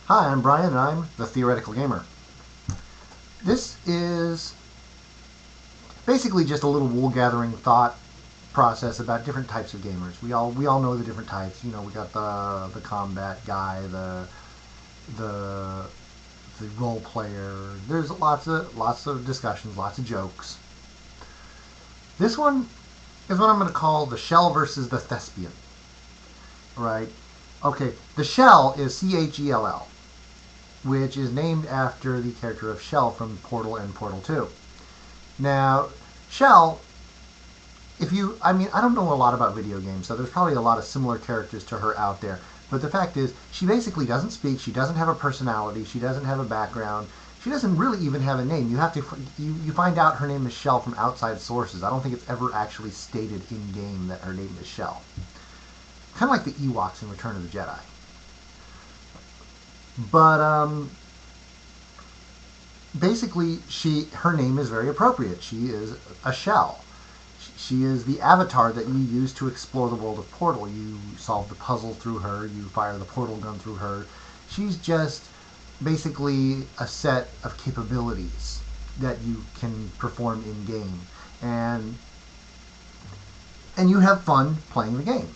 Hi, I'm Brian, and I'm the Theoretical Gamer. This is basically just a little wool-gathering thought process about different types of gamers. We all know the different types. You know, we got the combat guy, the the role player. There's lots of discussions, lots of jokes. This one is what I'm going to call the Chell versus the Thespian. Right? Okay, the Chell is Chell, which is named after the character of Chell from Portal and Portal 2. Now, Chell, I don't know a lot about video games, so there's probably a lot of similar characters to her out there. But the fact is, she basically doesn't speak. She doesn't have a personality. She doesn't have a background. She doesn't really even have a name. You find out her name is Chell from outside sources. I don't think it's ever actually stated in game that her name is Chell. Kind of like the Ewoks in Return of the Jedi. But basically, her name is very appropriate. She is a Chell. She is the avatar that you use to explore the world of Portal. You solve the puzzle through her. You fire the portal gun through her. She's just basically a set of capabilities that you can perform in game, and you have fun playing the game.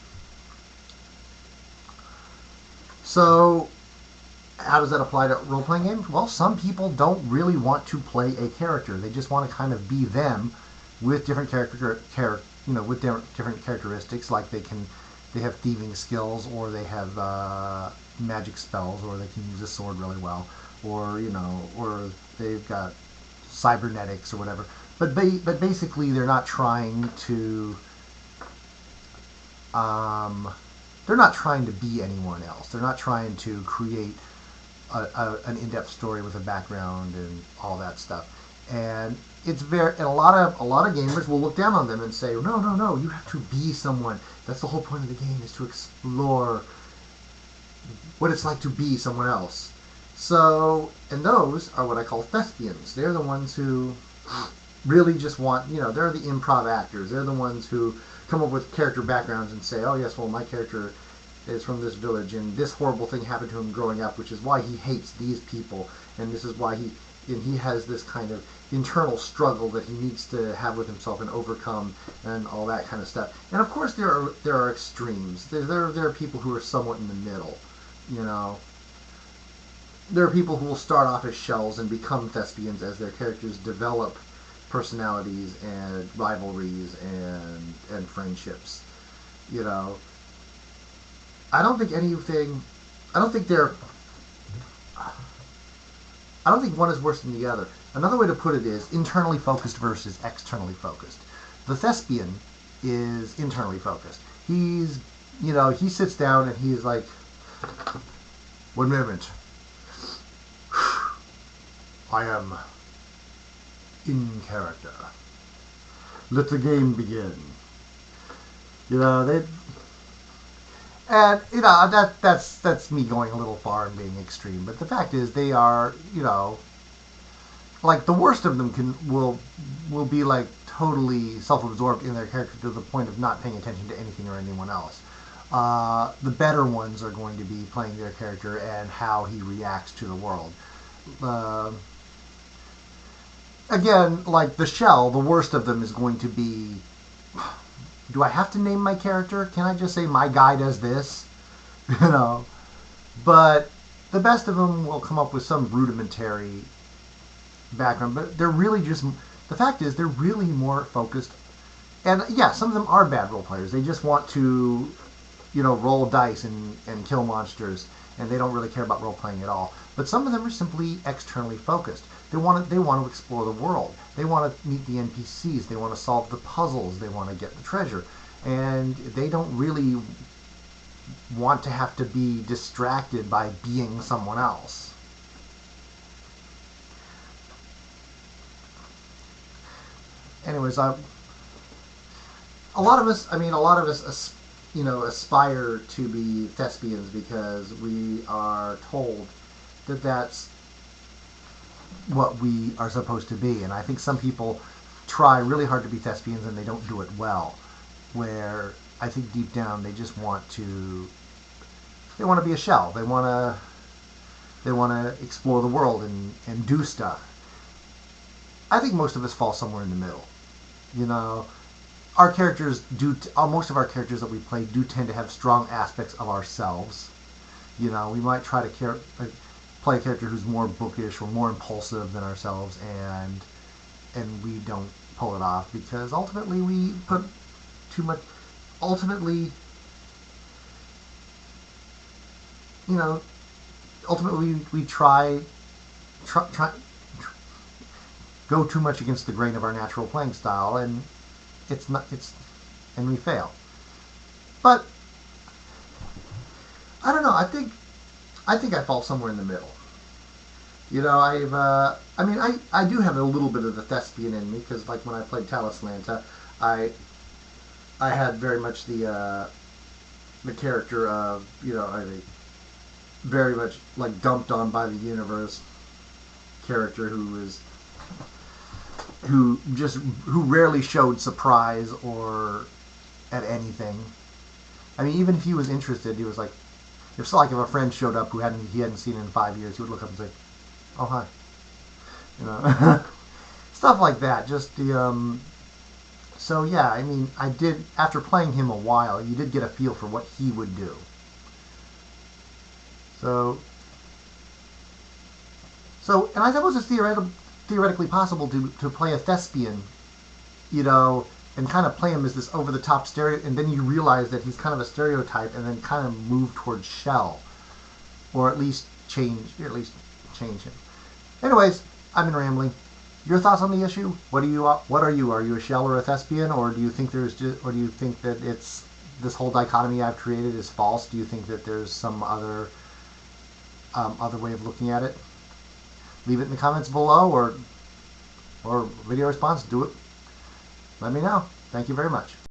So how does that apply to role-playing games? Well, some people don't really want to play a character. They just want to kind of be them with different different characteristics. Like they have thieving skills, or they have magic spells, or they can use a sword really well, or they've got cybernetics or whatever. But basically, um, they're not trying to be anyone else. They're not trying to create an in-depth story with a background and all that stuff. And a lot of gamers will look down on them and say, no, no, no, you have to be someone. That's the whole point of the game, is to explore what it's like to be someone else. So, and those are what I call thespians. They're the ones who really just they're the improv actors. They're the ones who come up with character backgrounds and say, oh yes, well, my character is from this village, and this horrible thing happened to him growing up, which is why he hates these people, and this is why he has this kind of internal struggle that he needs to have with himself and overcome, and all that kind of stuff. And of course, there are extremes. There are people who are somewhat in the middle. You know, there are people who will start off as Shells and become thespians as their characters develop personalities and rivalries and friendships. You know, I don't think anything. I don't think they're. I don't think one is worse than the other. Another way to put it is internally focused versus externally focused. The thespian is internally focused. He sits down and he's like, one moment. I am in character. Let the game begin. You know, that's me going a little far and being extreme. But the fact is, they are, like the worst of them will be like totally self-absorbed in their character to the point of not paying attention to anything or anyone else. The better ones are going to be playing their character and how he reacts to the world. Again, like the Chell, the worst of them is going to be, do I have to name my character? Can I just say my guy does this? You know? But the best of them will come up with some rudimentary background, but they're really just, the fact is, they're really more focused. And yeah, some of them are bad role players. They just want to, roll dice and kill monsters, and they don't really care about role playing at all. But some of them are simply externally focused. They want to explore the world. They want to meet the NPCs. They want to solve the puzzles. They want to get the treasure. And they don't really want to have to be distracted by being someone else. Anyways, a lot of us aspire to be thespians because we are told that that's what we are supposed to be. And I think some people try really hard to be thespians and they don't do it well. Where I think deep down they just want to be a Chell. They want They want to explore the world and do stuff. I think most of us fall somewhere in the middle. You know, our characters do. Most of our characters that we play do tend to have strong aspects of ourselves. You know, we might try to play a character who's more bookish or more impulsive than ourselves, and we don't pull it off because ultimately we put too much. Ultimately, you know, ultimately we try go too much against the grain of our natural playing style, and and we fail. But I don't know. I think I fall somewhere in the middle. You know, I do have a little bit of the thespian in me because, like, when I played Talislanta, I I had very much the character of, very much like dumped on by the universe character who rarely showed surprise or at anything. I mean, even if he was interested, he was like, if a friend showed up who he hadn't seen in 5 years, he would look up and say, "Oh, hi," you know, stuff like that. Just the So yeah, I mean, I did, after playing him a while, you did get a feel for what he would do. So and I suppose it's theoretically possible to play a thespian, and kind of play him as this over the top stereo, and then you realize that he's kind of a stereotype, and then kind of move towards Chell, or at least change him. Anyways, I've been rambling. Your thoughts on the issue? What are you? Are you a Chell or a thespian, or do you think or do you think that it's this whole dichotomy I've created is false? Do you think that there's some other way of looking at it? Leave it in the comments below, or video response. Do it. Let me know. Thank you very much.